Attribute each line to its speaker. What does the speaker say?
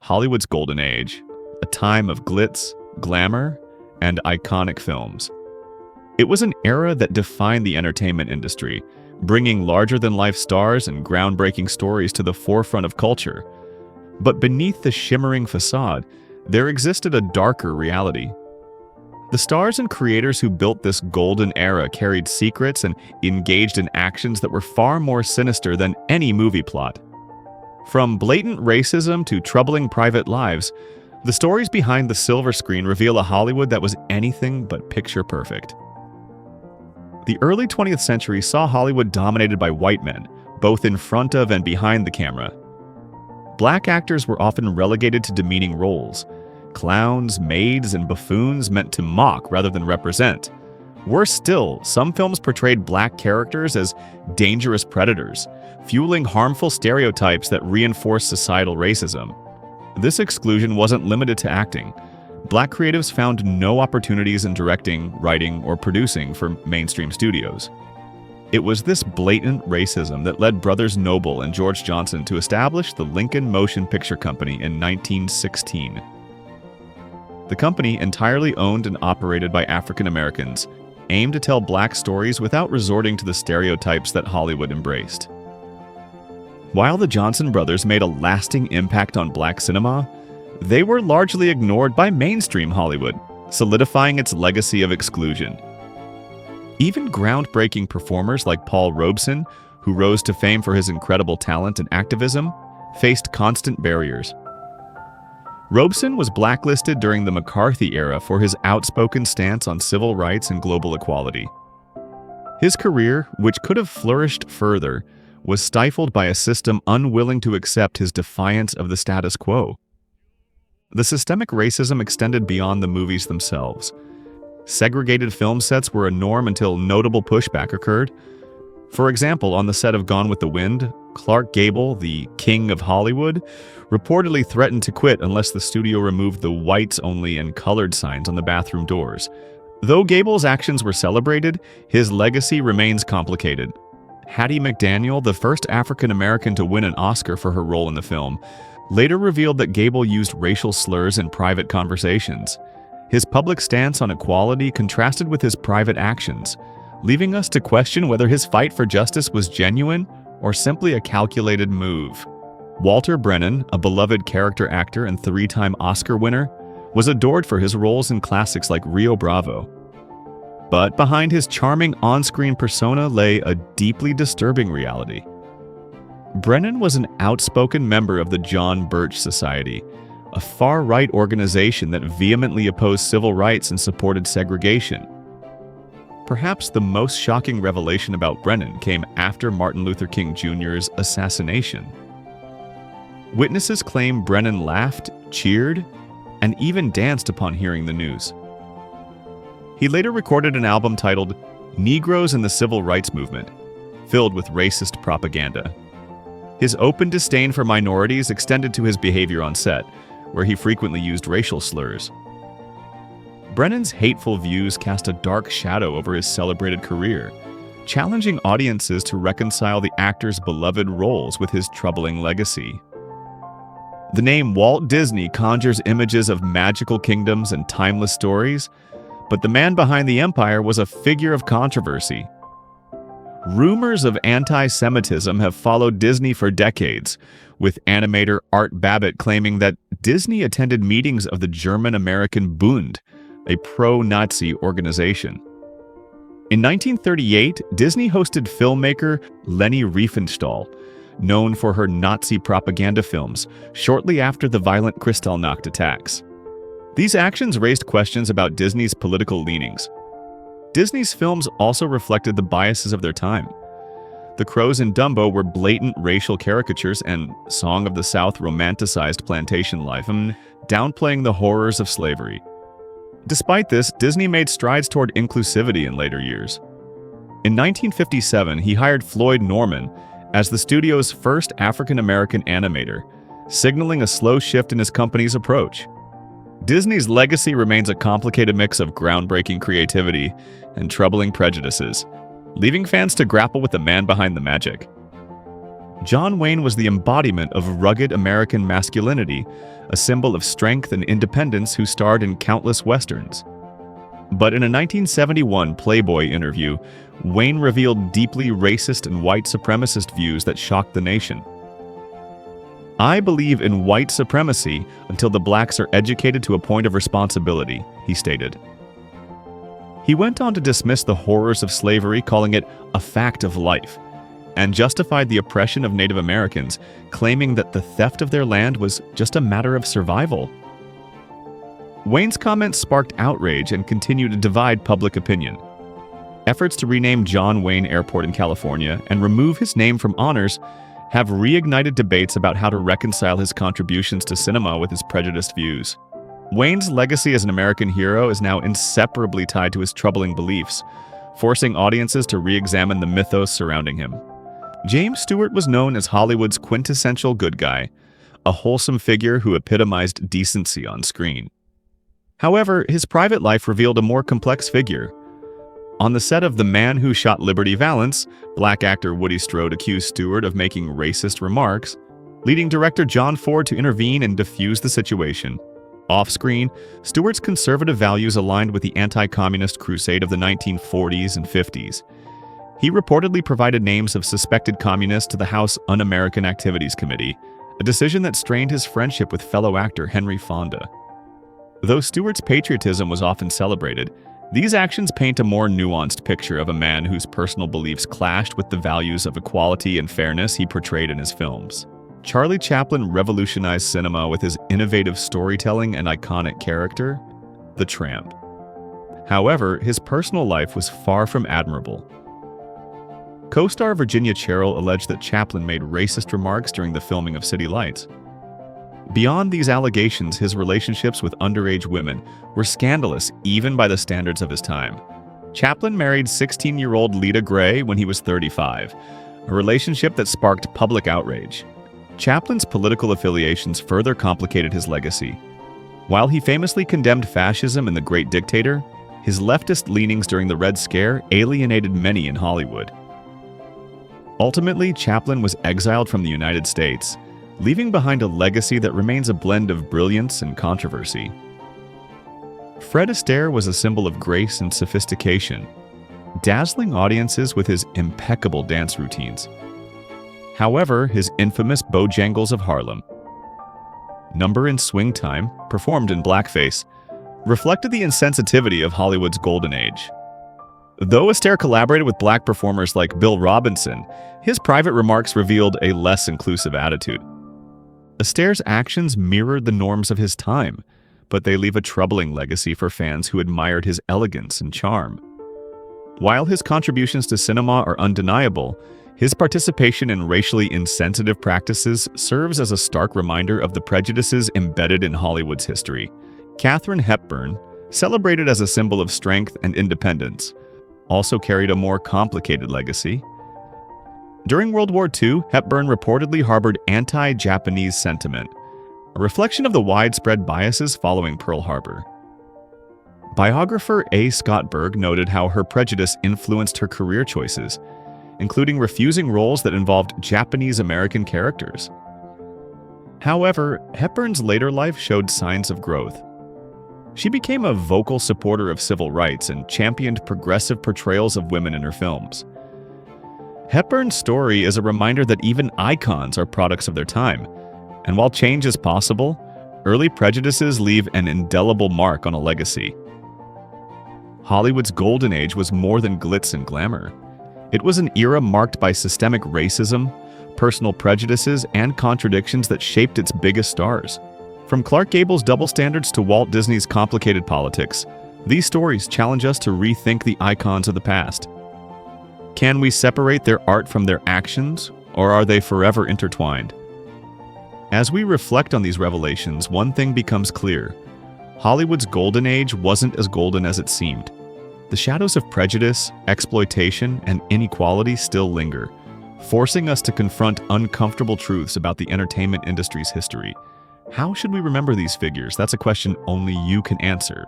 Speaker 1: Hollywood's golden age, a time of glitz, glamour, and iconic films. It was an era that defined the entertainment industry, bringing larger-than-life stars and groundbreaking stories to the forefront of culture. But beneath the shimmering facade, there existed a darker reality. The stars and creators who built this golden era carried secrets and engaged in actions that were far more sinister than any movie plot. From blatant racism to troubling private lives, the stories behind the silver screen reveal a Hollywood that was anything but picture perfect. The early 20th century saw Hollywood dominated by white men, both in front of and behind the camera. Black actors were often relegated to demeaning roles. Clowns, maids, and buffoons meant to mock rather than represent. Worse still, some films portrayed black characters as dangerous predators, fueling harmful stereotypes that reinforced societal racism. This exclusion wasn't limited to acting. Black creatives found no opportunities in directing, writing, or producing for mainstream studios. It was this blatant racism that led Brothers Noble and George Johnson to establish the Lincoln Motion Picture Company in 1916. The company, entirely owned and operated by African Americans, aimed to tell black stories without resorting to the stereotypes that Hollywood embraced. While the Johnson brothers made a lasting impact on black cinema, they were largely ignored by mainstream Hollywood, solidifying its legacy of exclusion. Even groundbreaking performers like Paul Robson, who rose to fame for his incredible talent and activism, faced constant barriers. Robson was blacklisted during the McCarthy era for his outspoken stance on civil rights and global equality. His career, which could have flourished further, was stifled by a system unwilling to accept his defiance of the status quo. The systemic racism extended beyond the movies themselves. Segregated film sets were a norm until notable pushback occurred. For example, on the set of Gone with the Wind, Clark Gable, the king of Hollywood, reportedly threatened to quit unless the studio removed the whites-only and colored signs on the bathroom doors. Though Gable's actions were celebrated, his legacy remains complicated. Hattie McDaniel, the first African-American to win an Oscar for her role in the film, later revealed that Gable used racial slurs in private conversations. His public stance on equality contrasted with his private actions, leaving us to question whether his fight for justice was genuine or simply a calculated move. Walter Brennan, a beloved character actor and three-time Oscar winner, was adored for his roles in classics like Rio Bravo. But behind his charming on-screen persona lay a deeply disturbing reality. Brennan was an outspoken member of the John Birch Society, a far-right organization that vehemently opposed civil rights and supported segregation. Perhaps the most shocking revelation about Brennan came after Martin Luther King Jr.'s assassination. Witnesses claim Brennan laughed, cheered, and even danced upon hearing the news. He later recorded an album titled Negroes in the Civil Rights Movement, filled with racist propaganda. His open disdain for minorities extended to his behavior on set, where he frequently used racial slurs. Brennan's hateful views cast a dark shadow over his celebrated career, challenging audiences to reconcile the actor's beloved roles with his troubling legacy. The name Walt Disney conjures images of magical kingdoms and timeless stories, but the man behind the empire was a figure of controversy. Rumors of anti-Semitism have followed Disney for decades, with animator Art Babbitt claiming that Disney attended meetings of the German-American Bund, a pro-Nazi organization. In 1938, Disney hosted filmmaker Leni Riefenstahl, known for her Nazi propaganda films, shortly after the violent Kristallnacht attacks. These actions raised questions about Disney's political leanings. Disney's films also reflected the biases of their time. The Crows and Dumbo were blatant racial caricatures, and Song of the South romanticized plantation life, downplaying the horrors of slavery. Despite this, Disney made strides toward inclusivity in later years. In 1957, he hired Floyd Norman as the studio's first African-American animator, signaling a slow shift in his company's approach. Disney's legacy remains a complicated mix of groundbreaking creativity and troubling prejudices, leaving fans to grapple with the man behind the magic. John Wayne was the embodiment of rugged American masculinity, a symbol of strength and independence who starred in countless westerns. But in a 1971 Playboy interview, Wayne revealed deeply racist and white supremacist views that shocked the nation. "I believe in white supremacy until the blacks are educated to a point of responsibility," he stated. He went on to dismiss the horrors of slavery, calling it a fact of life, and justified the oppression of Native Americans, claiming that the theft of their land was just a matter of survival. Wayne's comments sparked outrage and continued to divide public opinion. Efforts to rename John Wayne Airport in California and remove his name from honors have reignited debates about how to reconcile his contributions to cinema with his prejudiced views. Wayne's legacy as an American hero is now inseparably tied to his troubling beliefs, forcing audiences to re-examine the mythos surrounding him. James Stewart was known as Hollywood's quintessential good guy, a wholesome figure who epitomized decency on screen. However, his private life revealed a more complex figure. On the set of The Man Who Shot Liberty Valance, black actor Woody Strode accused Stewart of making racist remarks, leading director John Ford to intervene and defuse the situation. Off-screen, Stewart's conservative values aligned with the anti-communist crusade of the 1940s and 50s. He reportedly provided names of suspected communists to the House Un-American Activities Committee, a decision that strained his friendship with fellow actor Henry Fonda. Though Stewart's patriotism was often celebrated, these actions paint a more nuanced picture of a man whose personal beliefs clashed with the values of equality and fairness he portrayed in his films. Charlie Chaplin revolutionized cinema with his innovative storytelling and iconic character, the Tramp. However, his personal life was far from admirable. Co-star Virginia Cherrill alleged that Chaplin made racist remarks during the filming of City Lights. Beyond these allegations, his relationships with underage women were scandalous even by the standards of his time. Chaplin married 16-year-old Lita Gray when he was 35, a relationship that sparked public outrage. Chaplin's political affiliations further complicated his legacy. While he famously condemned fascism and the Great Dictator, his leftist leanings during the Red Scare alienated many in Hollywood. Ultimately, Chaplin was exiled from the United States, leaving behind a legacy that remains a blend of brilliance and controversy. Fred Astaire was a symbol of grace and sophistication, dazzling audiences with his impeccable dance routines. However, his infamous Bojangles of Harlem, number in Swing Time, performed in blackface, reflected the insensitivity of Hollywood's golden age. Though Astaire collaborated with black performers like Bill Robinson, his private remarks revealed a less inclusive attitude. Astaire's actions mirrored the norms of his time, but they leave a troubling legacy for fans who admired his elegance and charm. While his contributions to cinema are undeniable, his participation in racially insensitive practices serves as a stark reminder of the prejudices embedded in Hollywood's history. Katherine Hepburn, celebrated as a symbol of strength and independence, also carried a more complicated legacy. During World War II, Hepburn reportedly harbored anti-Japanese sentiment, a reflection of the widespread biases following Pearl Harbor. Biographer A. Scott Berg noted how her prejudice influenced her career choices, including refusing roles that involved Japanese-American characters. However, Hepburn's later life showed signs of growth. She became a vocal supporter of civil rights and championed progressive portrayals of women in her films. Hepburn's story is a reminder that even icons are products of their time, and while change is possible, early prejudices leave an indelible mark on a legacy. Hollywood's golden age was more than glitz and glamour. It was an era marked by systemic racism, personal prejudices, and contradictions that shaped its biggest stars. From Clark Gable's double standards to Walt Disney's complicated politics, these stories challenge us to rethink the icons of the past. Can we separate their art from their actions, or are they forever intertwined? As we reflect on these revelations, one thing becomes clear. Hollywood's golden age wasn't as golden as it seemed. The shadows of prejudice, exploitation, and inequality still linger, forcing us to confront uncomfortable truths about the entertainment industry's history. How should we remember these figures? That's a question only you can answer.